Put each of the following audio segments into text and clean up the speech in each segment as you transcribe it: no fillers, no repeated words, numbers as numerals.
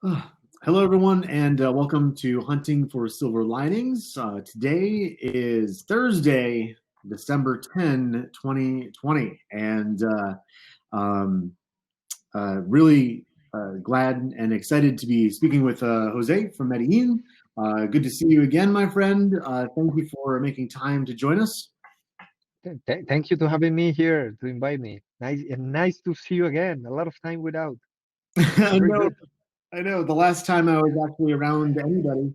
Uh, Hello, everyone, and welcome to Hunting for Silver Linings. Today is Thursday, December 10, 2020, and um, really glad and excited to be speaking with Jose from Medellin. Good to see you again, my friend. Thank you for making time to join us. Thank you to having me here to invite me. Nice to see you again. A lot of time without. I Very know, good. I know. The last time I was actually around anybody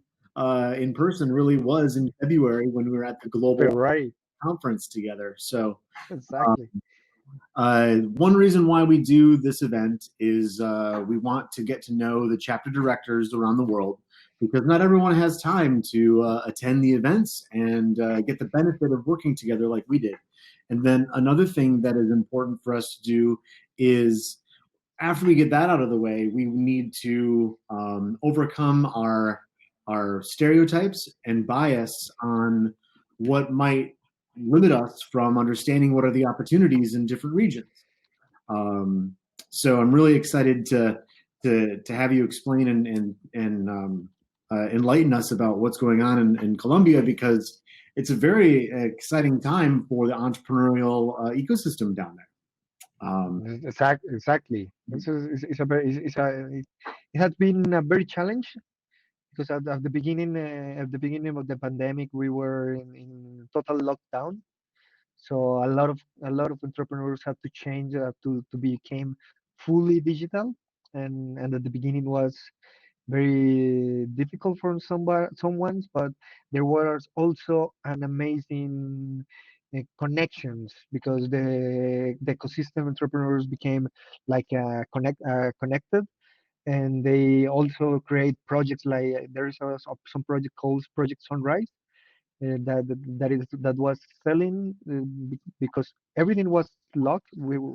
in person really was in February when we were at the Global Right. conference together. So, uh, Exactly. one reason why we do this event is we want to get to know the chapter directors around the world because not everyone has time to attend the events and get the benefit of working together like we did. And then another thing that is important for us to do is after we get that out of the way, we need to overcome our stereotypes and bias on what might limit us from understanding what are the opportunities in different regions. Um, so I'm really excited to have you explain and enlighten us about what's going on in Colombia because it's a very exciting time for the entrepreneurial ecosystem down there. Exactly. It's a very, it has been a very challenge because at the beginning of the pandemic, we were in total lockdown. So a lot of entrepreneurs had to change to become fully digital, and at the beginning was very difficult for someone's, but there was also an amazing connections because the ecosystem entrepreneurs became like connected, and they also create projects like there's some project called Project Sunrise that was selling because everything was locked.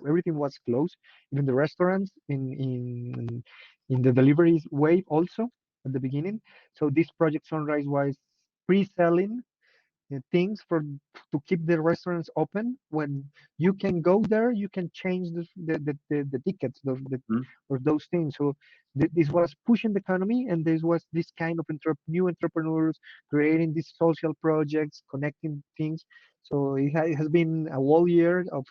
Everything was closed, even the restaurants in the deliveries wave also at the beginning. So this project Sunrise was pre-selling things to keep the restaurants open. When you can go there, you can change the tickets Mhm. or those things. So this was pushing the economy, and this was this kind of new entrepreneurs creating these social projects, connecting things. So it has been a whole year of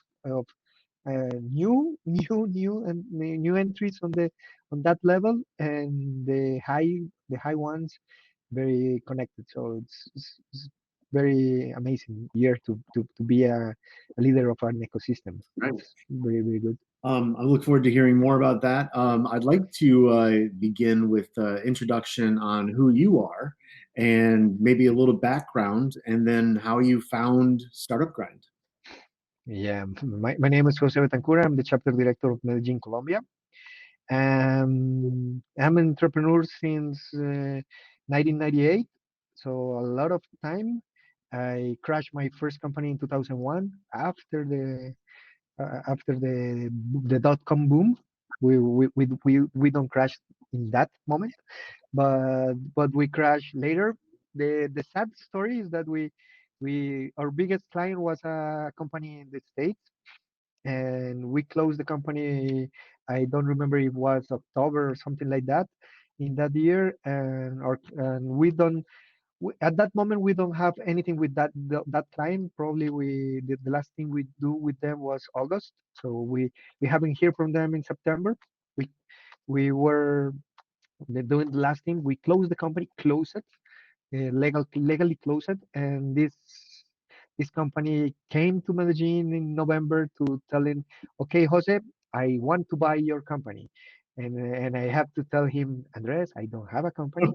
and new entries on that level, and the high ones very connected. So it's very amazing year to be a leader of an ecosystem. Right. It's very very good. I look forward to hearing more about that. I'd like to begin with introduction on who you are and maybe a little background, and then how you found Startup Grind. Yeah, my name is Jose Betancur. I'm the chapter director of Medellin, Colombia. I'm an entrepreneur since 1998, so a lot of time. I crashed my first company in 2001 after the dot-com boom. We don't crash in that moment, but we crash later. The sad story is that we our biggest client was a company in the States, and we closed the company. I don't remember if it was October or something like that in that year, and at that moment we don't have anything with that client. Probably the last thing we do with them was August, so we haven't heard from them in September. We were doing the last thing. We closed the company, closed it, legally closed it, and this company came to Medellin in November to tell him, okay, Jose, I want to buy your company. And I have to tell him, Andres, I don't have a company,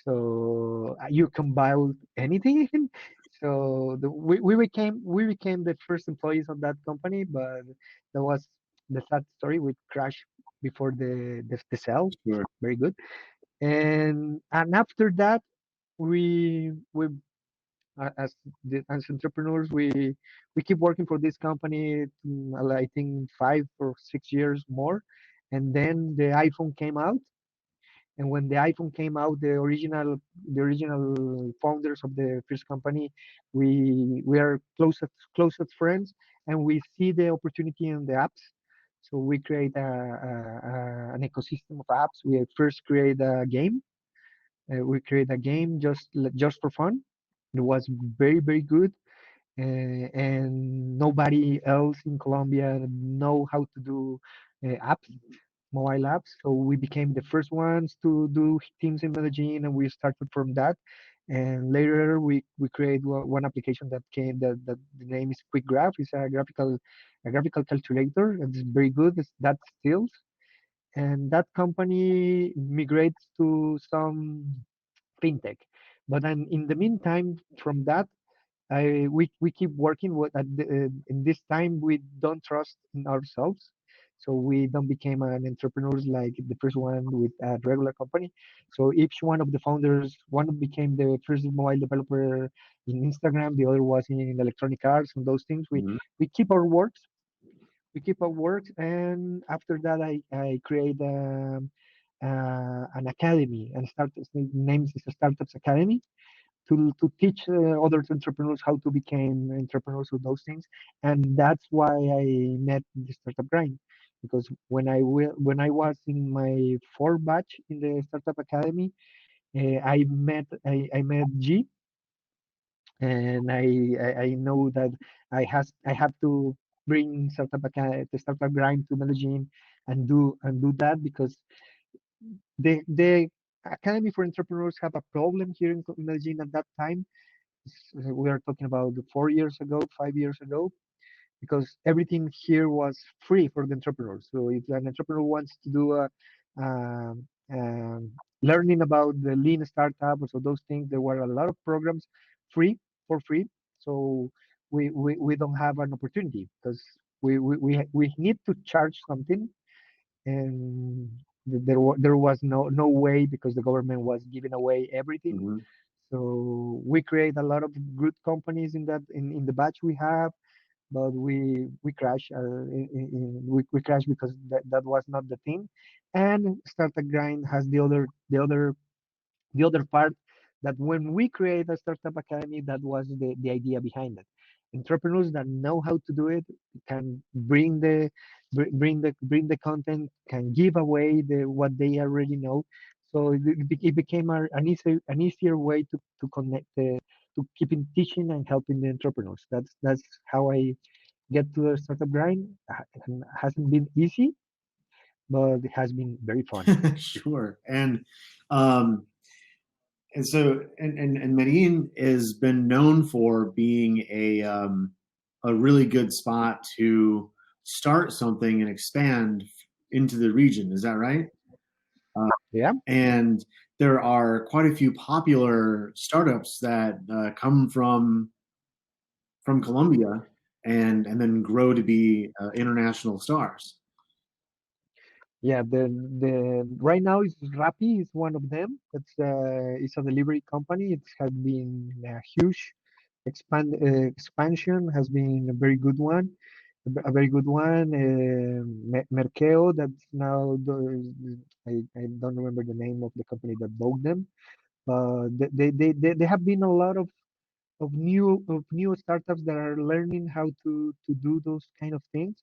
so you can buy anything. So we became the first employees of that company, but that was the sad story. We crashed before the sale. Sure. Very good. And after that, we as entrepreneurs, we keep working for this company. I think 5 or 6 years more, and then the iPhone came out. And when the iPhone came out, the original founders of the first company, we are closest friends, and we see the opportunity in the apps. So we create an ecosystem of apps. We first create a game. We create a game just for fun. It was very good, and nobody else in Colombia know how to do apps, mobile apps. So we became the first ones to do teams in Medellin, and we started from that. And later we create one application that came that the name is Quick Graph. It's a graphical calculator. It's very good. That still, and that company migrates to some fintech. But then in the meantime, from that we keep working with in this time we don't trust in ourselves, so we don't become an entrepreneurs like the first one with a regular company. So each one of the founders, one became the first mobile developer in Instagram, the other was in electronic arts and those things. Mhm. We keep our works, and after that I create an academy and start names is a startups academy to teach other entrepreneurs how to become entrepreneurs with those things. And that's why I met the startup grind, because when I was in my fourth batch in the startup academy, I met G, and I know that I have to bring the startup grind to Medellin and do that, because the Academy for Entrepreneurs have a problem here in Medellin at that time. We are talking about 4 years ago, 5 years ago, because everything here was free for the entrepreneurs. So if an entrepreneur wants to do um, um, learning about the lean startup or so those things, there were a lot of programs free for free. So we don't have an opportunity because we need to charge something, and there was no way because the government was giving away everything. Mhm. So we create a lot of good companies in the batch we have, but we crash. We crash because that was not the thing. And Startup Grind has the other part, that when we create a startup academy, that was the idea behind it. Entrepreneurs that know how to do it can bring the content, can give away what they already know. So it became an easier way to connect to keeping teaching and helping the entrepreneurs. That's how I get to the startup grind. It hasn't been easy, but it has been very fun. Sure. Um, and Medellin has been known for being a really good spot to start something and expand into the region. Is that right? Uh, Yeah. and there are quite a few popular startups that come from Colombia and then grow to be international stars. Yeah, the right now is Rappi is one of them. It's a delivery company. It has been a huge expansion. Has been a very good one, a very good one. Merkeo, that's now I don't remember the name of the company that bought them, but they have been a lot of new startups that are learning how to do those kind of things.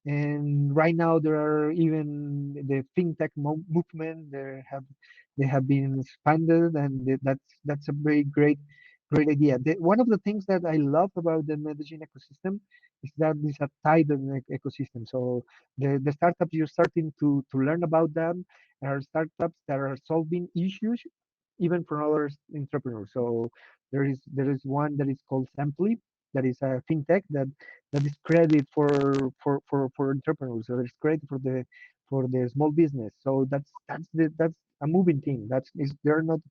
And right now there are even the fintech movement. They have been expanded, and that's a very great idea. One of the things that I love about the Medellin ecosystem is that it's a tied ecosystem. So the startups you're starting to learn about them are startups that are solving issues even for other entrepreneurs. So there is one that is called Samply, that is a fintech that is credit for entrepreneurs. So there's credit for the small business. So that's a moving thing. They're not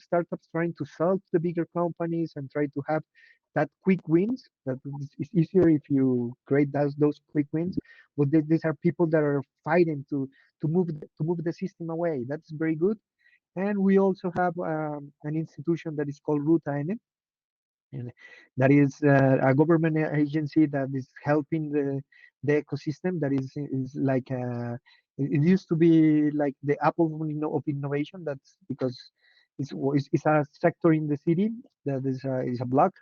startups trying to sell to the bigger companies and try to have that quick wins. That is easier if you create those quick wins. But these are people that are fighting to move the system away. That's very good. And we also have an institution that is called Ruta N, and that is a government agency that is helping the ecosystem. That is like it used to be like the Apple of innovation. That's because it's a sector in the city that is a block,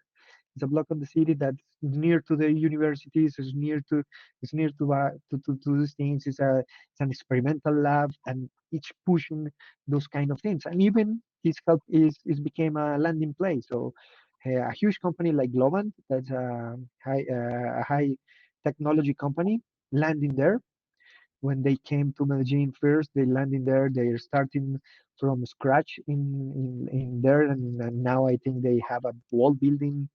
It's a block on the city that's near to the universities. It's near to these things. It's an experimental lab, and each pushing those kind of things. And even this help is became a landing place. So a huge company like Globant, that's a high technology company, landing there. When they came to Medellin first, they landed there. They are starting from scratch in there, and now I think they have a wall building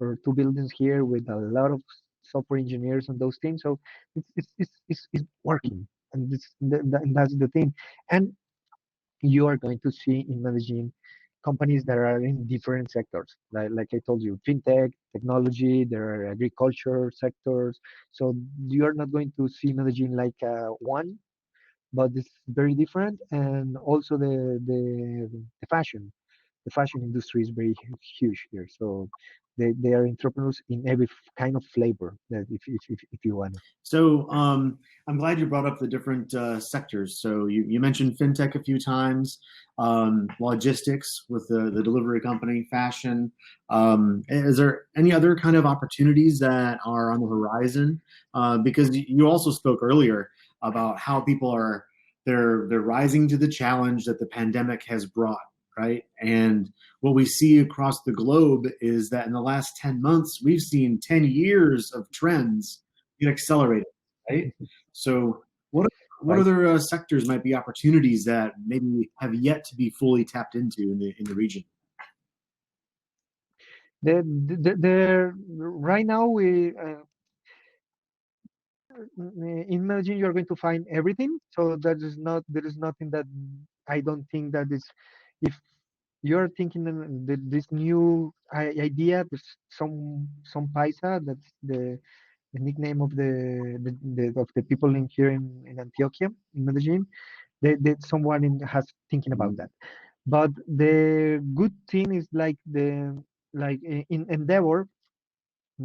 or two buildings here with a lot of software engineers and those things. So it's working, and and that's the thing. And you are going to see in Medellin companies that are in different sectors. Like I told you, fintech, technology, there are agriculture sectors. So you're not going to see Medellin like one, but it's very different. And also the fashion. The fashion industry is very huge here. So they are entrepreneurs in every kind of flavor that if you want. So I'm glad you brought up the different sectors. So you mentioned fintech a few times, logistics with the delivery company, fashion. Is there any other kind of opportunities that are on the horizon? Because you also spoke earlier about how people are they're rising to the challenge that the pandemic has brought, right? And what we see across the globe is that in the last 10 months, we've seen 10 years of trends get accelerated, right? So, what Right. other sectors might be opportunities that maybe have yet to be fully tapped into in the region? Right now we in Medellin you're going to find everything. So there is nothing that I don't think that is if you're thinking this new idea. There's some paisa. That's the nickname of the people in here in Antioquia in Medellin. Someone has thinking about Mhm. that. But the good thing is like in Endeavor.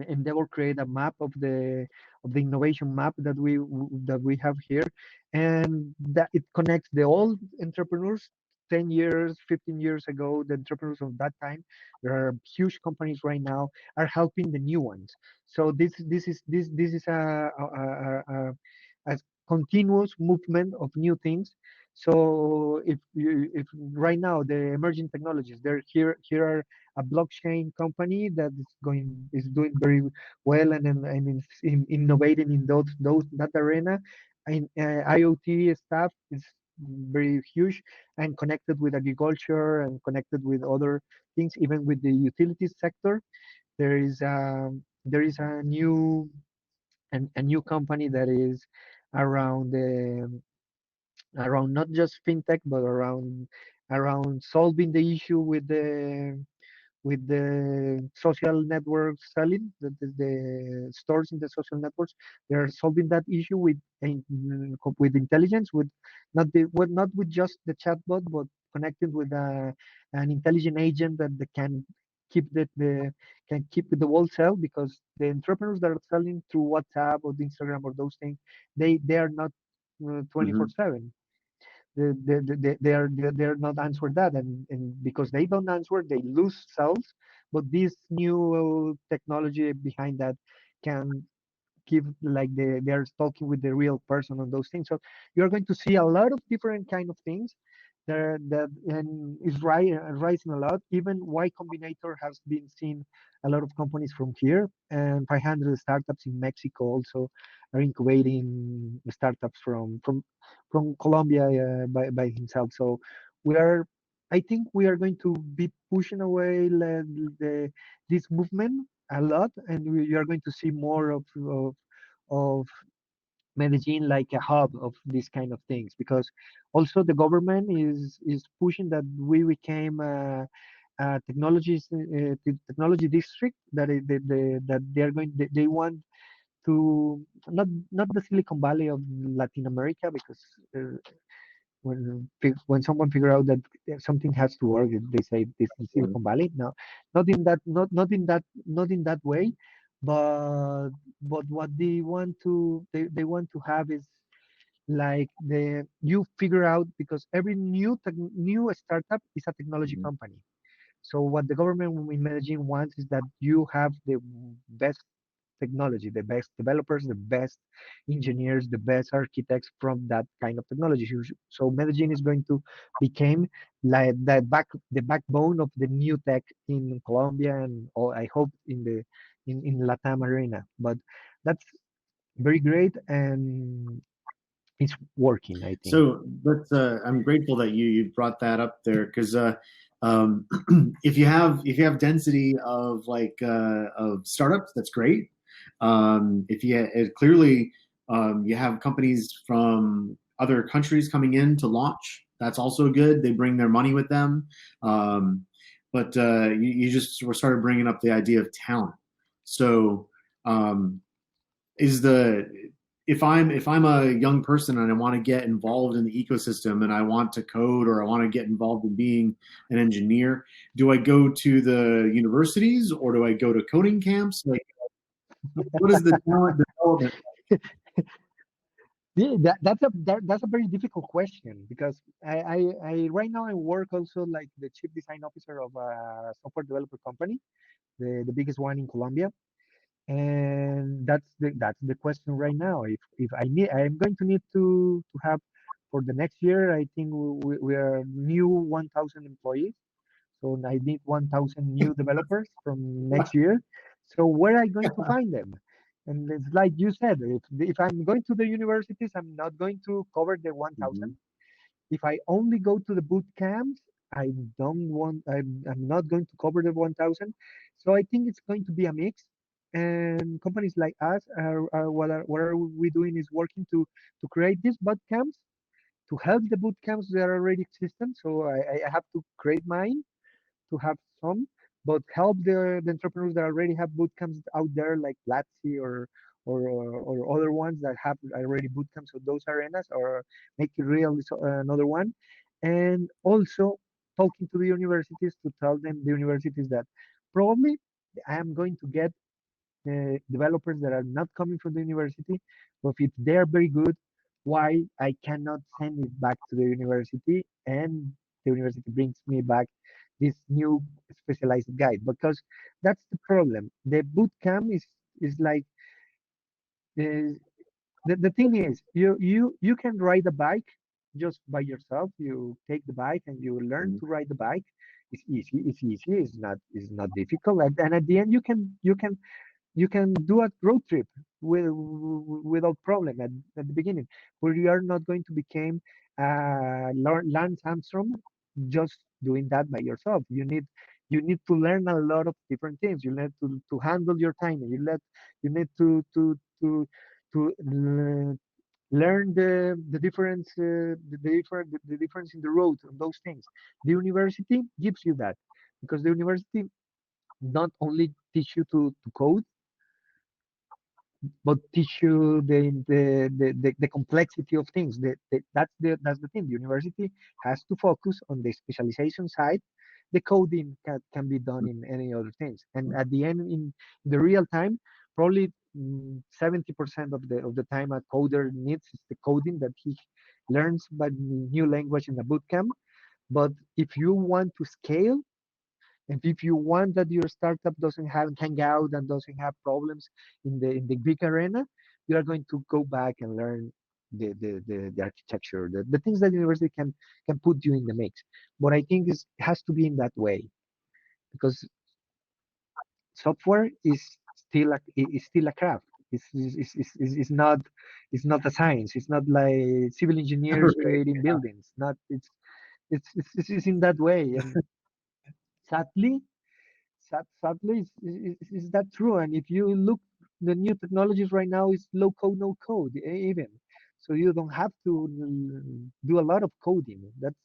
Endeavor create a map of the innovation map that we have here, and that it connects the old entrepreneurs 10 years 15 years ago, the entrepreneurs of that time. There are huge companies right now are helping the new ones. So this is a continuous movement of new things. So if right now the emerging technologies, they're here are a blockchain company that is doing very well and is innovating in those that arena. And IoT stuff is very huge and connected with agriculture and connected with other things, even with the utilities sector. There is a new company that is around around not just fintech but around solving the issue with the social networks selling the stores in the social networks. They're solving that issue with intelligence, with not with just the chatbot, but connected with an intelligent agent that can keep the can keep the whole cell, because the entrepreneurs that are selling through WhatsApp or Instagram or those things, they are not Mhm. 24/7. They're not answer that, and because they don't answer they lose sales. But this new technology behind that can give like they're talking with the real person on those things. So you're going to see a lot of different kind of things there that and is rising a lot. Even Y Combinator has been seen a lot of companies from here, and 500 startups in Mexico also are incubating startups from Colombia by himself. So we are I think we are going to be pushing away this movement a lot, and we are going to see more of Medellin like a hub of these kind of things, because also the government is pushing that we became a technology district that that they are going they want to not the Silicon Valley of Latin America, because uh, when someone figure out that something has to work, they say this is Silicon Valley. No, not in that way, but what they want to have is like you figure out, because every new startup is a technology Mhm. company. So what the government in Medellin wants is that you have the best technology, the best developers, the best engineers, the best architects from that kind of technology. So Medellin is going to become like the backbone of the new tech in Colombia and I hope in the in Latam arena. But that's very great and it's working, I think. So, but I'm grateful that you brought that up there because um, if you have density of of startups, that's great. If you clearly you have companies from other countries coming in to launch, that's also good. They bring their money with them. Um, but you just started bringing up the idea of talent. So um, is the if I'm a young person and I want to get involved in the ecosystem and I want to code or I want to get involved in being an engineer, do I go to the universities or do I go to coding camps? Like, what is the talent development? Yeah, that's a very difficult question because I right now I work also like the chief design officer of a software developer company, the biggest one in Colombia, and that's the question right now. If I'm going to need to have for the next year, I think we are new 1,000 employees, so I need 1,000 new developers from next year. So where are I going to find them? And it's like you said, if I'm going to the universities, I'm not going to cover the 1,000. Mhm. If I only go to the boot camps, I'm not going to cover the 1,000. So I think it's going to be a mix. And companies like us what are we doing is working to create these boot camps to help the boot camps that are already existent. So I have to create mine to have some, but help the entrepreneurs that already have boot camps out there, like Platzi or other ones that have already boot camps of those arenas, or make it real is another one. And also talking to the universities to tell them the universities that probably I am going to get developers that are not coming from the university, but if they are very good, why I cannot send it back to the university and the university brings me back this new specialized guide? Because that's the problem. The boot camp is like uh, the thing is you can ride a bike just by yourself. You take the bike and you learn to ride the bike. It's easy. It's easy. It's not difficult. And at the end you can do a road trip without problem at the beginning, but you are not going to become Lance Armstrong just doing that by yourself. You need to learn a lot of different things. You need to handle your time. You need to learn the difference the difference in the road and those things. The university gives you that because the university not only teach you to code but teach you the complexity of things. That's the thing. The university has to focus on the specialization side. The coding can be done in any other things. And at the end, in the real time, probably 70% of the time a coder needs is the coding that he learns by new language in a bootcamp. But if you want to scale, and if you want that your startup doesn't have hang out and doesn't have problems in the big arena, you are going to go back and learn the architecture, the things that university can put you in the mix. But I think it has to be in that way because software is still a craft. It's not a science. It's not like civil engineers Right. creating buildings. Not it's in that way. And sadly, sadly, is that true? And if you look, the new technologies right now is low code, no code, even. So you don't have to do a lot of coding. That's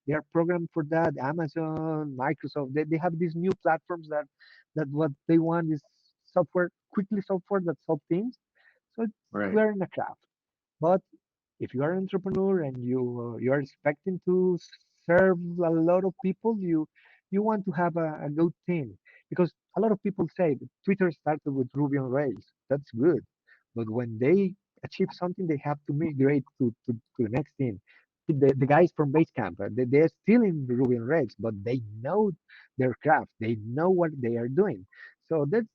they are programmed for that. Amazon, Microsoft, they have these new platforms that what they want is software that solve things. So Right. we're in a craft. But if you are an entrepreneur and you are expecting to serve a lot of people, you want to have a good team because a lot of people say that Twitter started with Ruby on Rails. That's good, but when they achieve something, they have to migrate to the next thing. the guys from Basecamp, they're still in Ruby on Rails, but they know their craft. They know what they are doing. So that's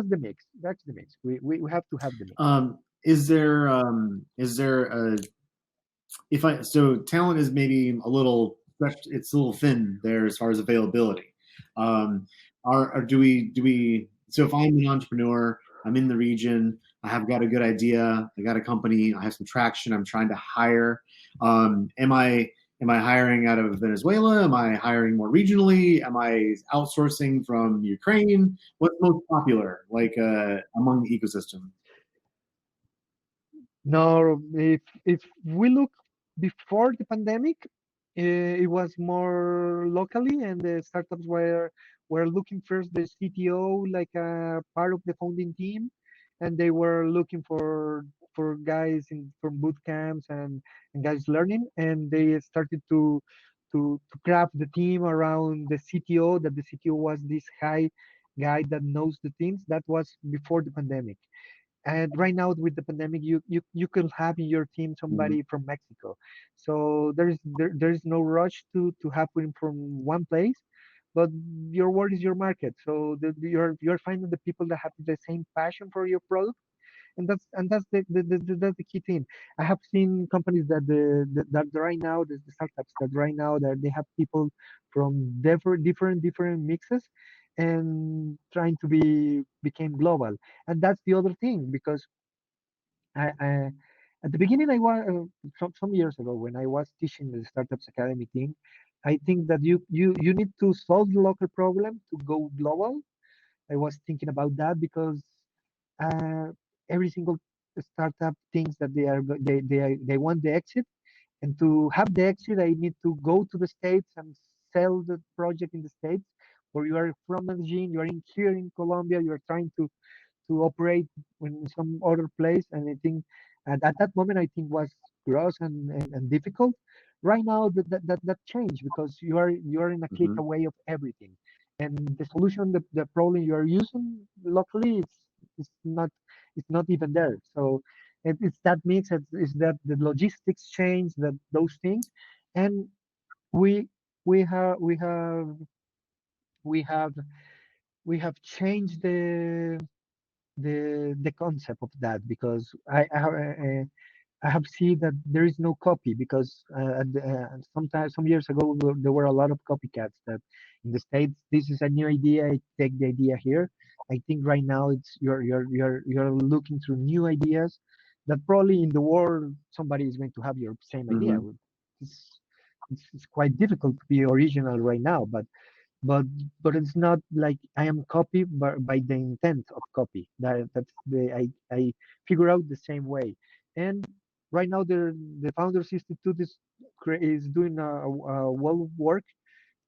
the mix. That's the mix. We have to have the mix. Is there a if I so talent is maybe a little stretched, it's a little thin there as far as availability. Are do we so if I'm an entrepreneur, I'm in the region, I have got a good idea, I got a company, I have some traction, I'm trying to hire. Am I hiring out of Venezuela? Am I hiring more regionally? Am I outsourcing from Ukraine? What's most popular, like among the ecosystem? No, if we look before the pandemic, it was more locally, and the startups were looking first the CTO like a part of the founding team, and they were looking for guys in from boot camps and guys learning, and they started to craft the team around the CTO. That the CTO was this high guy that knows the things. That was before the pandemic. And right now with the pandemic, you could have in your team Mhm. somebody from Mexico. So there's no rush to happen from one place, but your word is your market. So you're finding the people that have the same passion for your product, and that's that's the key thing. I have seen companies that right now the startups that right now that they have people from different mixes and trying to became global. And that's the other thing because I at the beginning I was some years ago when I was teaching the startups academy team. I think that you need to solve the local problem to go global. I was thinking about that because uh, every single startup thinks that they want the exit, and to have the exit, I need to go to the states and sell the project in the states. Or you are from Medellin, you are in here in Colombia, you are trying to operate in some other place. And I think at that moment, I think was gross and difficult. Right now, that changed because you are in a click Mhm. away of everything, and the solution, the problem you are using locally, it's not it's not even there. So it's that mix. It's that the logistics change, that those things, and we we have we have we have we have changed the concept of that because I have seen that there is no copy because sometimes some years ago there were a lot of copycats that in the states this is a new idea, I take the idea here. I think right now it's you're looking through new ideas that probably in the world somebody is going to have your same idea. Mhm. It's, it's quite difficult to be original right now, but but it's not like I am copy by the intent of copy. That's the I figure out the same way. And right now the Founders Institute is doing a well work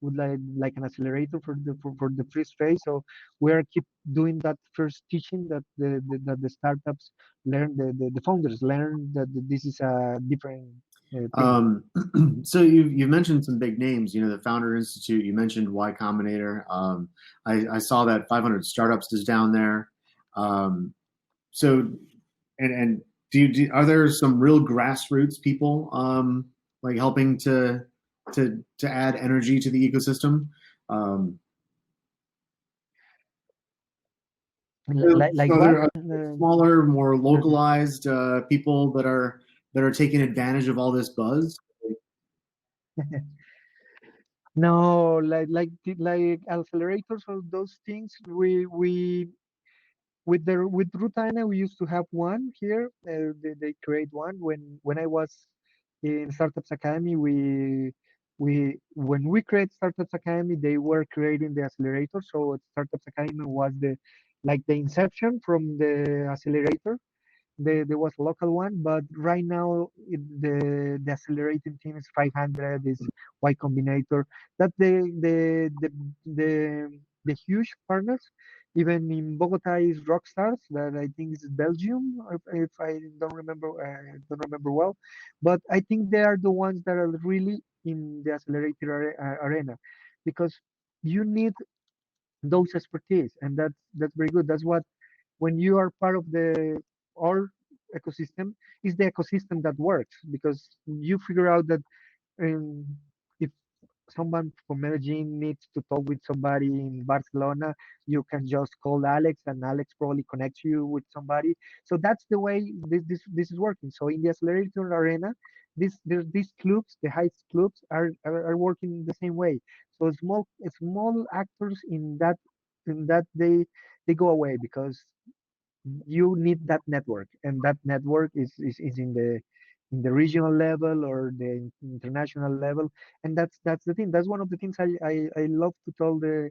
with like an accelerator for the first phase. So we are keep doing that first teaching that that the startups learn, the founders learn that this is a different thing. Um, so you mentioned some big names. You know, the Founder Institute. You mentioned Y Combinator. I saw that 500 Startups is down there. Um, so and are there some real grassroots people like helping to add energy to the ecosystem? Um, Like so what? there are smaller, more The- localized people that are taking advantage of all this buzz. No, like accelerators or those things. We with Rutana we used to have one here. They create one when I was in Startups Academy. We when we create Startups Academy, they were creating the accelerator. So Startups Academy was the like the inception from the accelerator. There was a local one, but right now the accelerating team is 500, is Y Combinator. That the huge partners. Even in Bogota is Rockstars, that I think is Belgium, if I don't remember well. But I think they are the ones that are really in the accelerator arena, because you need those expertise, and that's very good. That's what when you are part of the all ecosystem is the ecosystem that works, because you figure out that um, if someone from Medellin needs to talk with somebody in Barcelona, you can just call Alex, and Alex probably connects you with somebody. So that's the way this is working. So in the accelerator arena, these clubs, the high clubs, are working the same way. So small actors in that they go away, because you need that network, and that network is in the regional level or the international level. And that's the thing. That's one of the things I love to tell the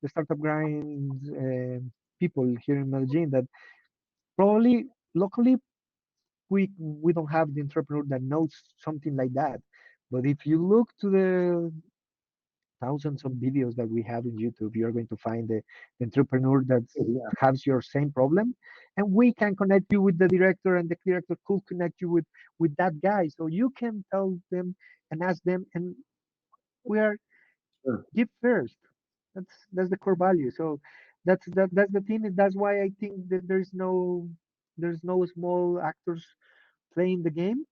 startup grind people here in Medellin, that probably locally we don't have the entrepreneur that knows something like that. But if you look to the thousands of videos that we have in YouTube, you're going to find the entrepreneur that Yeah, has your same problem, and we can connect you with the director, and the director could connect you with that guy, so you can tell them and ask them, and we are sure. give first. That's the core value. So that's the thing, and that's why I think that there's no small actors playing the game,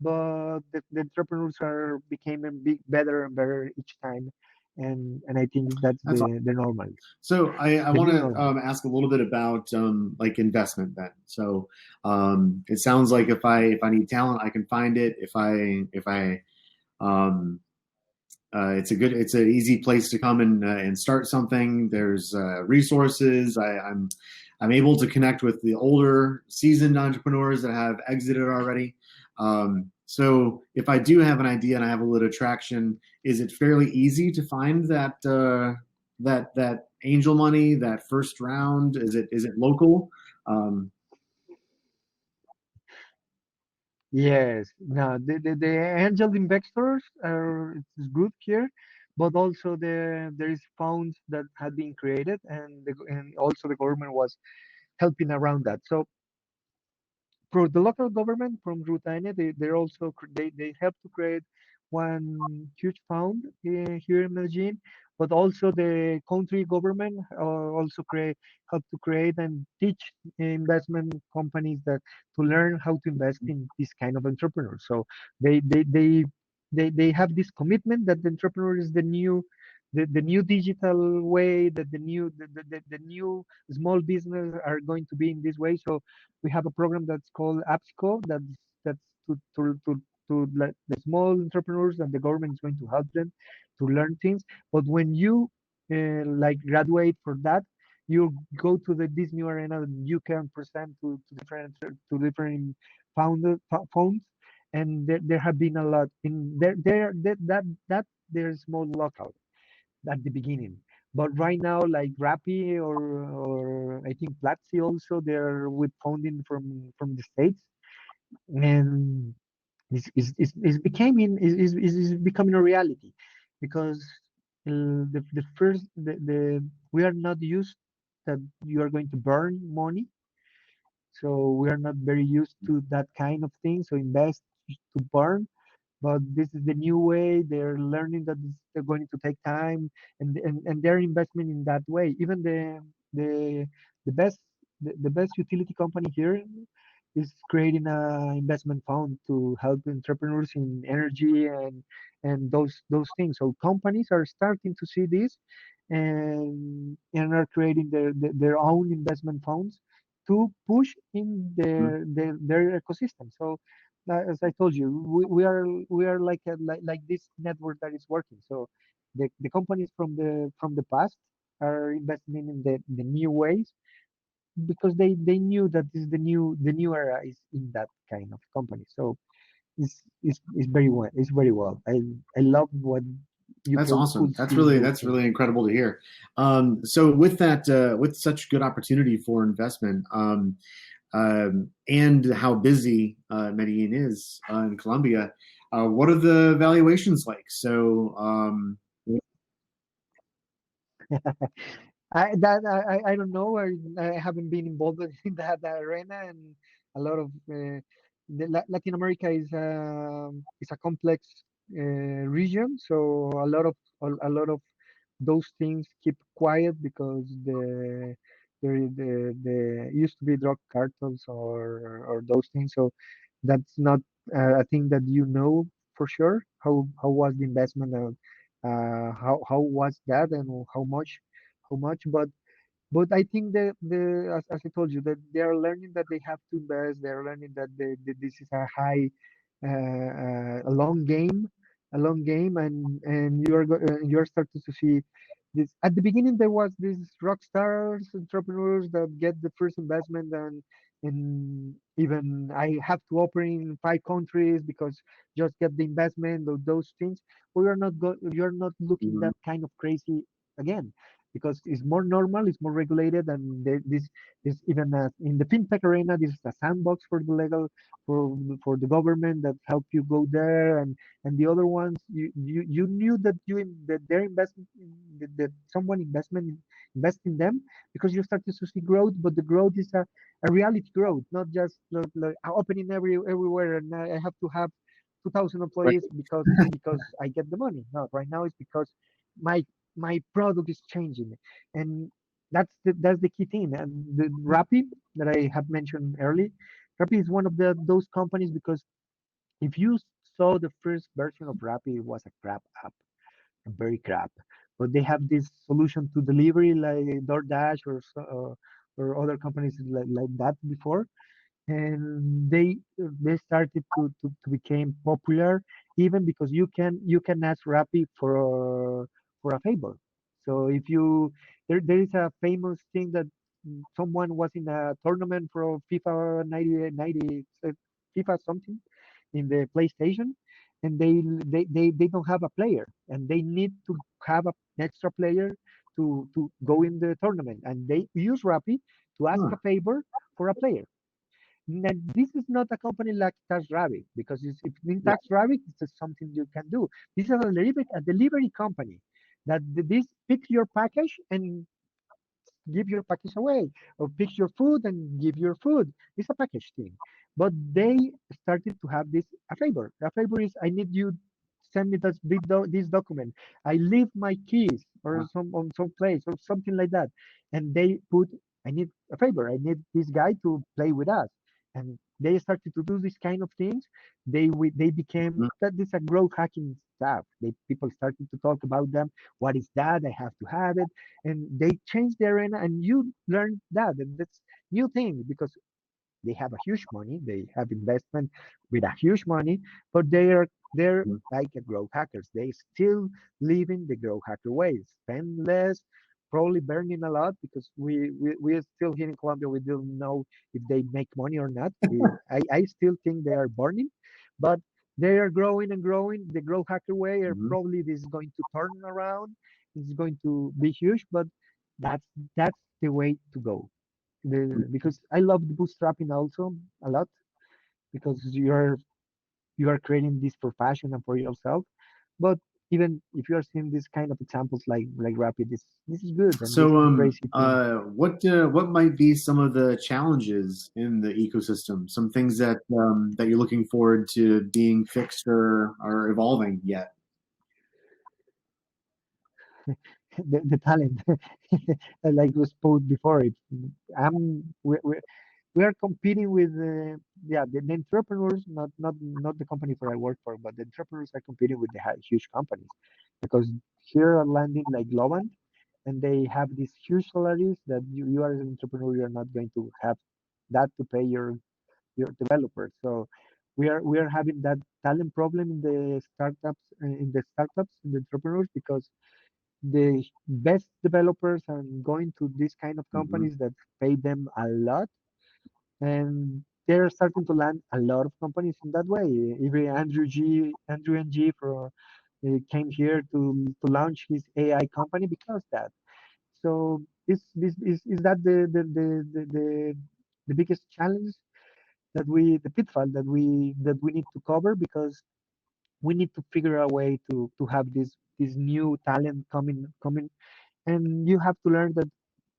but the entrepreneurs are becoming big better and better each time, and I think that's That's the normal, So I the want new to normal. ask a little bit about like investment then. So it sounds like if I need talent, I can find it. If I um, it's an easy place to come and start something. There's resources. I'm able to connect with the older seasoned entrepreneurs that have exited already. So if I do have an idea and I have a little traction, is it fairly easy to find that angel money, that first round? Is it local? Um, Yes, now the angel investors are it's good here, but also there is funds that had been created, and also the government was helping around that. So for the local government from Rutaine, they're also they help to create one huge fund here in Medellin, but also the country government also help to create and teach investment companies that to learn how to invest in this kind of entrepreneurs. So they they they they have this commitment that the entrepreneur is the new digital way, that the new small business are going to be in this way. So we have a program that's called AppsCo, that's to let the small entrepreneurs, and the government is going to help them to learn things. But when you like graduate for that, you go to this new arena, and you can present to different founders, and there have been a lot in there that there's small lockout at the beginning. But right now, like Rappi or I think Platzi also, they're with funding from the States, and is becoming is becoming a reality, because the first the we are not used that you are going to burn money, so we are not very used to that kind of thing. So invest to burn, but this is the new way. They're learning that they're going to take time, and their investment in that way. Even the the best the best utility company here is creating a investment fund to help entrepreneurs in energy and those things. So companies are starting to see this, and are creating their own investment funds to push in their ecosystem. So as I told you, we are like this network that is working. So the companies from the past are investing in the new ways, because they knew that this is the new era is in that kind of company. So it's very well. It's very well. I love what you That's could awesome. That's see in really those that's things. really incredible to hear. So with that, with such good opportunity for investment, and how busy Medellin is in Colombia, what are the valuations like? So I don't know. I haven't been involved in that arena, and a lot of Latin America is a complex region. So a lot of those things keep quiet, because the used to be drug cartels or those things. So that's not a thing that you know for sure. How was the investment? How was that, and how much? But I think as I told you, that they are learning that they have to invest. They are learning that, that this is a high, a long game, and you are starting to see this. At the beginning, there was these rock stars, entrepreneurs that get the first investment, and even I have to operate in 5 countries because just get the investment of those things. We are not you're not looking Mhm. that kind of crazy again because it's more normal, it's more regulated, and this is even in the fintech arena. This is a sandbox for the legal for the government that help you go there, and the other ones you knew that that their investment that someone invest in them because you started to see growth, but the growth is a reality growth, not just like opening everywhere, and I have to have 2,000 Right. employees because I get the money. No, right now it's because my my product is changing, and that's the key thing. And the Rappi that I have mentioned early, Rappi is one of those companies because if you saw the first version of Rappi, it was a crap app, a very crap. But they have this solution to delivery like DoorDash or other companies like that before, and they started to become popular even because you can ask Rappi for a favor. So if you there is a famous thing that someone was in a tournament for FIFA 90 FIFA something in the PlayStation, and they don't have a player, and they need to have an extra player to go in the tournament, and they use Rappi to ask Huh. a favor for a player. Now, this is not a company like TaxRabbit because if in Right. TaxRabbit, it's just something you can do. This is a delivery company that this picks your package and give your package away, or pick your food and give your food. It's a package thing. But they started to have this a favor. A favor is I need you send me this document. I leave my keys or some on some place or something like that. And they put I need a favor. I need this guy to play with us. And they started to do these kind of things. They became Mhm. that is a growth hacking stuff. People started to talk about them. What is that? I have to have it, and they change the arena, and you learn that, and that's new thing because they have a huge money, they have investment with a huge money, but they're Mhm. like a growth hackers. They still living the growth hacker way, spend less, probably burning a lot because we are still here in Colombia. We don't know if they make money or not. I still think they are burning, but they are growing and growing the growth hacker way. Or Mhm. probably this is going to turn around. It's going to be huge, but that's that's the way to go. Because I love the bootstrapping also a lot because you are creating this for fashion and for yourself. But even if you are seeing this kind of examples like Rapid, this is good and this So, is crazy to. what might be some of the challenges in the ecosystem? Some things that you're looking forward to being fixed or evolving yet? The talent like we spoke before I'm we are competing with the entrepreneurs, not the company where I work for, but the entrepreneurs are competing with the huge companies because here are landing like Globant, and they have these huge salaries that you are an entrepreneur, you're not going to have that to pay your developers. So we are having that talent problem in the startups in the entrepreneurs because the best developers are going to these kind of Hmm. companies that pay them a lot, and they're starting to land a lot of companies in that way. Even Andrew Ng came here to launch his AI company because that. So is that the biggest challenge the pitfall that we need to cover because we need to figure a way to have this new talent coming, and you have to learn that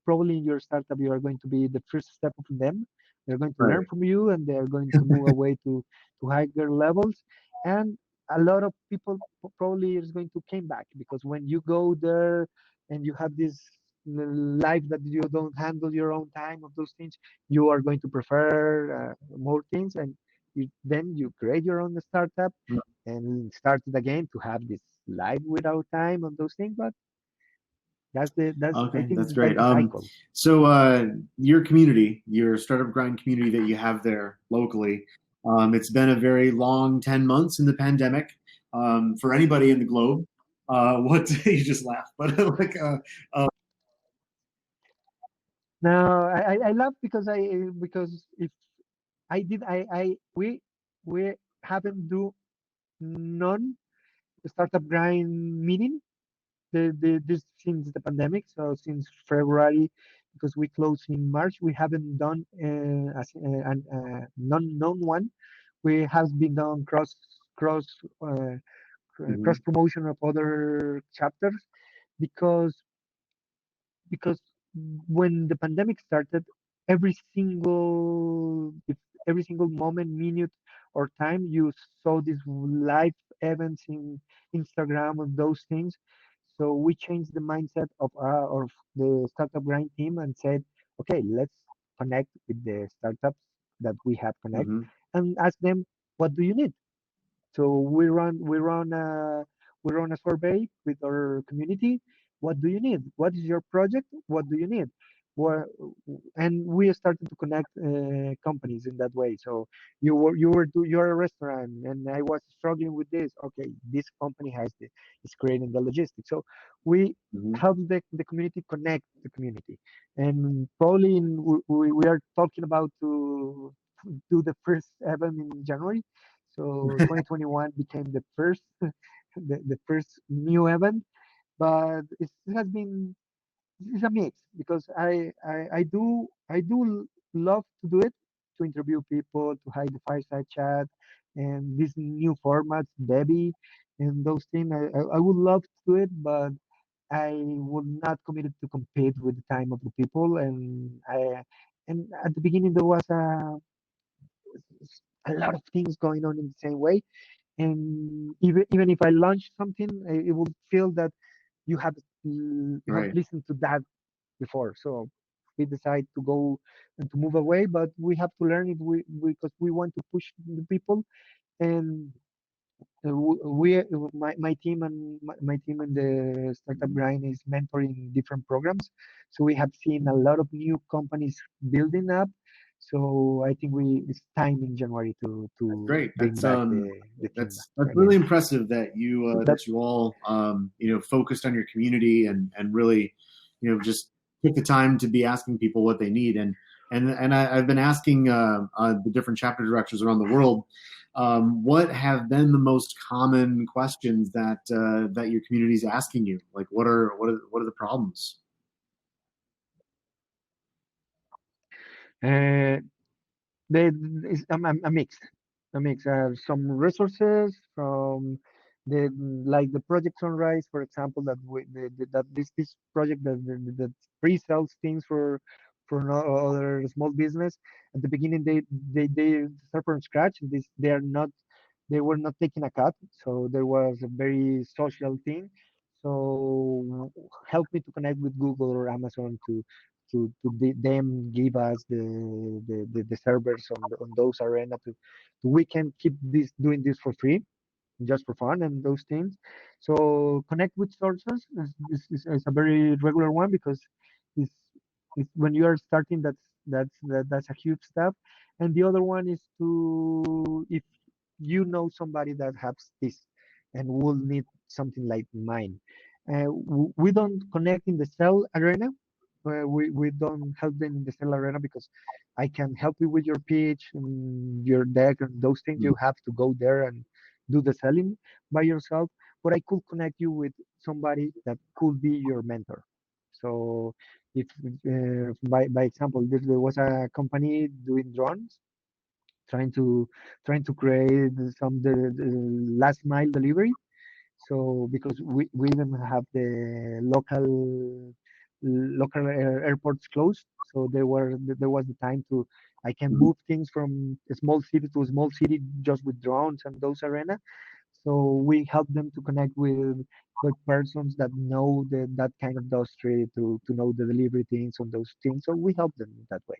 probably in your startup you are going to be the first step of them. They're going to Right. learn from you, and they're going to move away to higher levels. And a lot of people probably is going to came back because when you go there and you have life that you don't handle your own time of those things, you are going to prefer more things, and then you create your own startup and start it again to have this life without time on those things. But that's I Okay, think that's that's great. the cycle. So your community, your startup grind community that you have there locally, it's been a very long 10 months in the pandemic. For anybody in the globe, what you just laugh, but like, Now I laugh because if I did I we haven't do none startup grind meeting this since the pandemic. So since February, because we closed in March, we haven't done none one. We have been done cross uh, cross mhm, promotion of other chapters because because when the pandemic started, every single if every single moment, minute, or time you saw these live events in Instagram and those things. So we changed the mindset of the startup grind team and said, okay, let's connect with the startups that we have connect mhm, and ask them, what do you need? So we run a survey with our community. What do you need? What is your project? What do you need? What, and we started to connect companies in that way. So you're a restaurant, and I was struggling with this. Okay, this company is creating the logistics. So we mhm. help the community connect the community, and probably we are talking about to do the first event in January. So 2021 became the first the first new event, but it has been it's a mix because I do love to do it, to interview people, to hide the fireside chat, and these new formats, Debbie, and those things. I would love to do it, but I would not commit it to compete with the time of the people. And at the beginning there was a lot of things going on in the same way, and even if I launch something, it will feel that you have Right, listened to that before. So we decide to go and to move away, but we have to learn it because we want to push the people. And my team and my team in the startup mhm. grind is mentoring different programs. So we have seen a lot of new companies building up. So I think it's time in January That's to great. bring back the team That's really again. impressive That that you all focused on your community and really just took the time to be asking people what they need I've been asking the different chapter directors around the world what have been the most common questions that your community is asking you, like what are the problems? uh, They it's a mix, a mix. Some resources from like the project Sunrise, for example, that this project that pre-sells things for no other small business. At the beginning, they start from scratch. They were not taking a cut, so there was a very social thing. So help me to connect with Google or Amazon to them give us the servers on those arena to we can keep this doing this for free, just for fun and those things. So connect with sources is a very regular one because it's, it's when you are starting that's a huge step. And the other one is to if you know somebody that has this and will need something like mine. We don't connect in the cell arena. We don't help them in the cell arena because I can help you with your pitch and your deck and those things. You have to go there and do the selling by yourself. But I could connect you with somebody that could be your mentor. So if by example, there was a company doing drones, trying to trying to create the last mile delivery. So because we even have the local airports closed, so there was the time to I can Mhm. move things from a small city to a small city just with drones and those arena. So we help them to connect with persons that know that kind of industry to know the delivery things on those things. So we help them that way.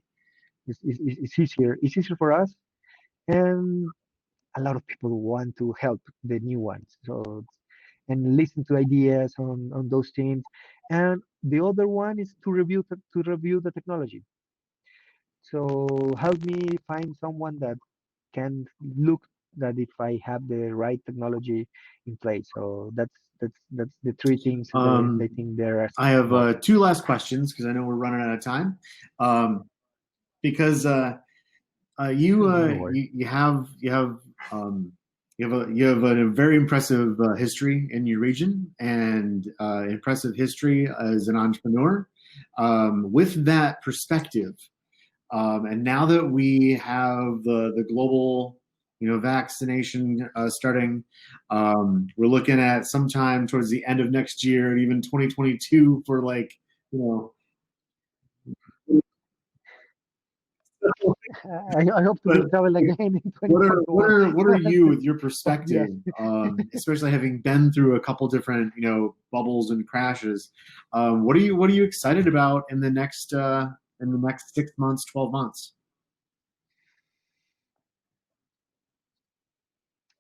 It's easier. It's easier for us, and a lot of people want to help the new ones. So and listen to ideas on those things. And the other one is to review the technology. So help me find someone that can look that if I have the right technology in place. So that's the three things that they Um, think they're I asking have most. two last questions because I know we're running out of time. Because No worries. um, you have a very impressive history in your region and impressive history as an entrepreneur. With that perspective, and now that we have the global vaccination starting, we're looking at sometime towards the end of next year, even 2022 for like you know. I hope to But be travel again in what 2041. are what are you with your But yes, perspective, especially having been through a couple different bubbles and crashes? What are you excited about in the next 6 months, 12 months?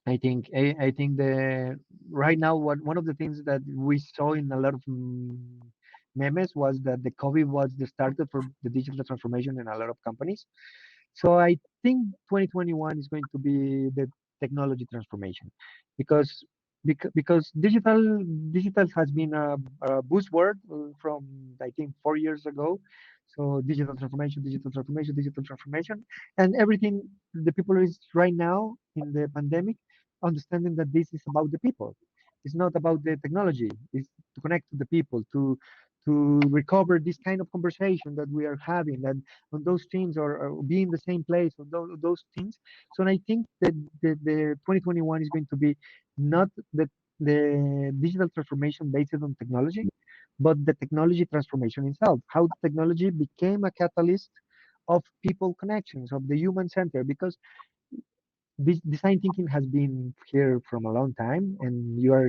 I think the right now what one of the things that we saw in a lot of memes was that the COVID was the starter for the digital transformation in a lot of companies. So I think 2021 is going to be the technology transformation because because digital has been a buzzword from I think 4 years ago. So digital transformation, and everything the people is right now in the pandemic understanding that this is about the people. It's not about the technology. It's to connect to the people, to recover this kind of conversation that we are having, and on those things or be in the same place on those things. So I think that the 2021 is going to be not the digital transformation based on technology, but the technology transformation itself. How technology became a catalyst of people connections, of the human center, because this design thinking has been here from a long time, and you are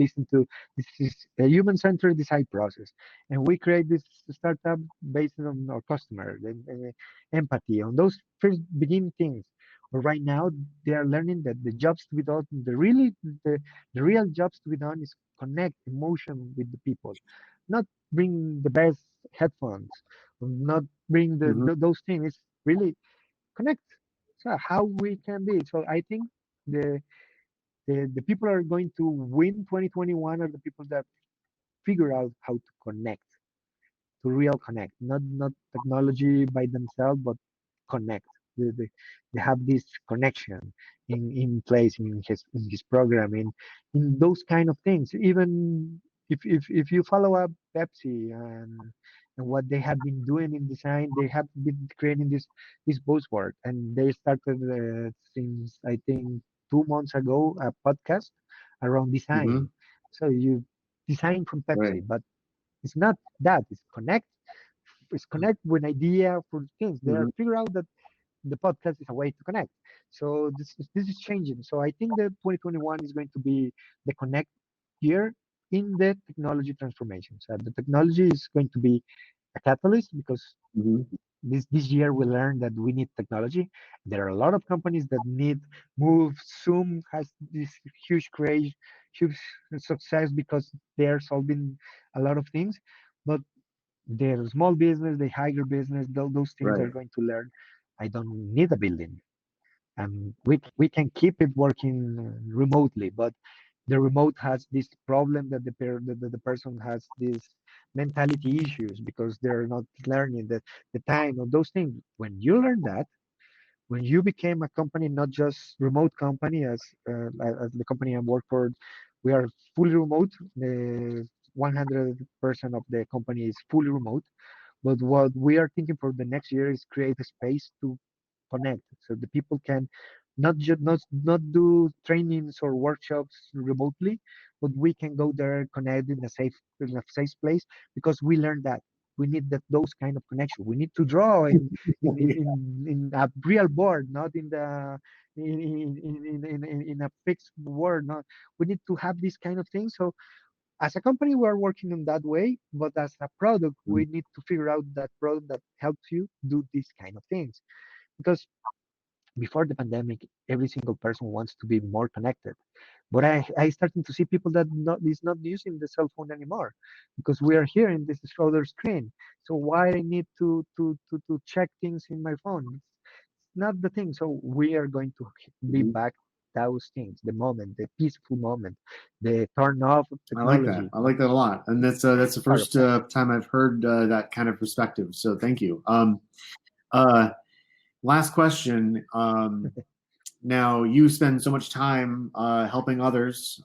listen to this is a human-centered design process, and we create this startup based on our customer, empathy, on those first beginning things. But right now, they are learning that the jobs to be done, the real jobs to be done is connect emotion with the people, not bring the best headphones, not bring Hmm. those things. It's really connect. So how we can be. So I think the the people are going to win 2021 are the people that figure out how to connect, to real connect, not technology by themselves, but connect. They have this connection in place in his program in those kind of things. Even if you follow up Pepsi and what they have been doing in design, they have been creating this buzzword, and they started since I think 2 months ago a podcast around Hmm. design. So you design from Right. Pepsi, but it's not that. It's connect with idea for things. They are Hmm. figure out that the podcast is a way to connect. So this is changing. So I think that 2021 is going to be the connect year in the technology transformation. So the technology is going to be a catalyst because Hmm. this year we learned that we need technology. There are a lot of companies that need move. Zoom has this huge craze, huge success because they are solving a lot of things. But their small business, the higher business, those things are Right. going to learn. I don't need a building, and we can keep it working remotely. But the remote has this problem that the person has these mentality issues because they're not learning the time of those things. When you learn that, when you became a company, not just remote company as the company I work for, we are fully remote. The 100% of the company is fully remote, but what we are thinking for the next year is create a space to connect, so the people can not do trainings or workshops remotely, but we can go there, connect in a safe place because we learned that. we need those kind of connection. We need to draw in a real board, not in the in a fixed word. Not we need to have this kind of thing. So as a company, we're working in that way, but as a product, we need to figure out that product that helps you do these kind of things. Because before the pandemic, every single person wants to be more connected. But I starting to see people that is not using the cell phone anymore because we are here in this other screen. So why I need to check things in my phone? It's not the thing. So we are going to be Mhm. back those things, the moment, the peaceful moment, the turn off of I like that. technology. I like that a lot, and that's the Part of first that. time I've heard that kind of perspective. So thank you. Uh, Last question. Now you spend so much time helping others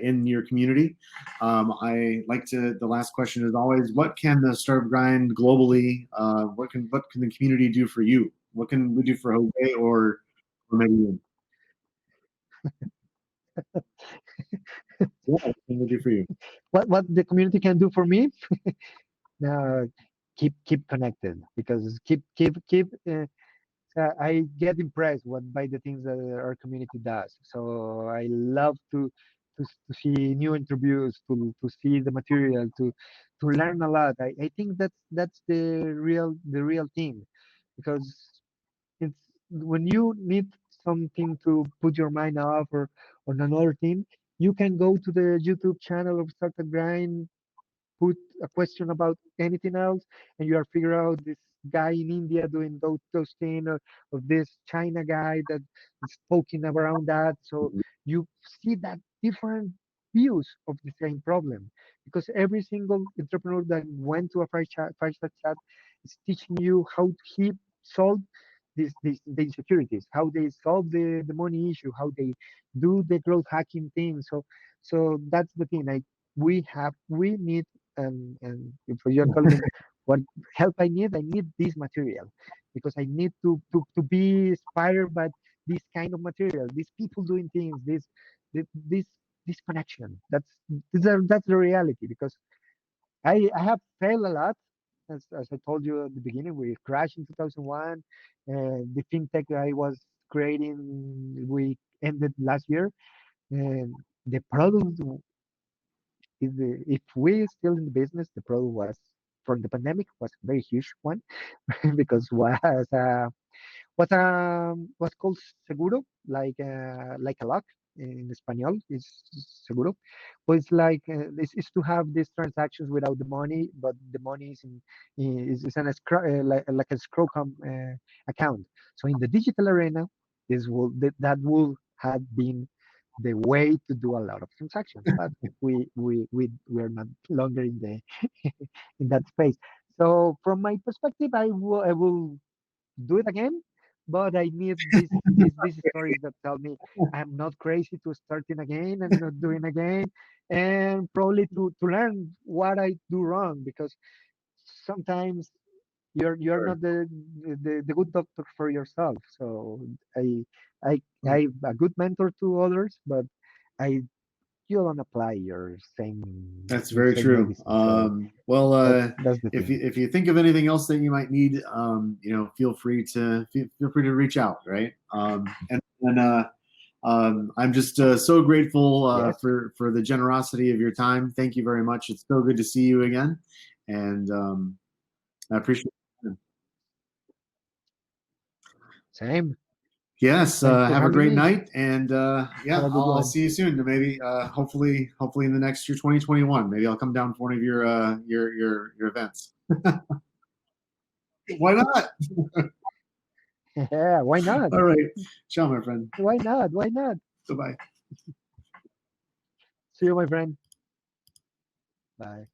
in your community. I like to. The last question is always, what can the Startup Grind globally? What can the community do for you? What can we do for Jose or maybe you? Yeah, what can we do for you? What the community can do for me? Uh, keep connected because I get impressed by the things that our community does. So I love to see new interviews, to see the material, to learn a lot. I think that's the real thing, because it's when you need something to put your mind off or on another thing, you can go to the YouTube channel of Startup Grind, put a question about anything else, and you are figure out this guy in India doing those things, or of this China guy that is poking around that. So you see that different views of the same problem, because every single entrepreneur that went to a fireside chat is teaching you how he solved the insecurities, how they solve the money issue, how they do the growth hacking thing. So that's the thing. Like we need, and if you're calling what help I need this material, because I need to be inspired by this kind of material, these people doing things, this this connection. That's the reality, because I have failed a lot. As I told you at the beginning, we crashed in 2001. The fintech I was creating, we ended last year. And the product if we still in the business, the product was from the pandemic was a very huge one because was called seguro, like a lock in Espanol is seguro, but it's like this is to have these transactions without the money, but the money is an escrow, like a escrow account. So in the digital arena, that will have been the way to do a lot of transactions, but we are not longer in the in that space. So from my perspective, I will do it again, but I need these stories that tell me I'm not crazy to starting again and not doing again, and probably to learn what I do wrong, because sometimes you're Sure. not the good doctor for yourself. So I I'm a good mentor to others, but I you don't apply That's your very same true. medicine. So Well, that's the if thing. if you think of anything else that you might need, feel free to reach out, right? And I'm just so grateful Yes, for the generosity of your time. Thank you very much. It's so good to see you again, and I appreciate it. same. Yes, Thanks for have a having great me. night, and Have yeah, a good I'll one. see you soon. Maybe, hopefully in the next year, 2021. Maybe I'll come down for one of your events. Why not? Yeah, why not? All right, ciao, my friend. Why not? Why not? Goodbye. See you, my friend. Bye.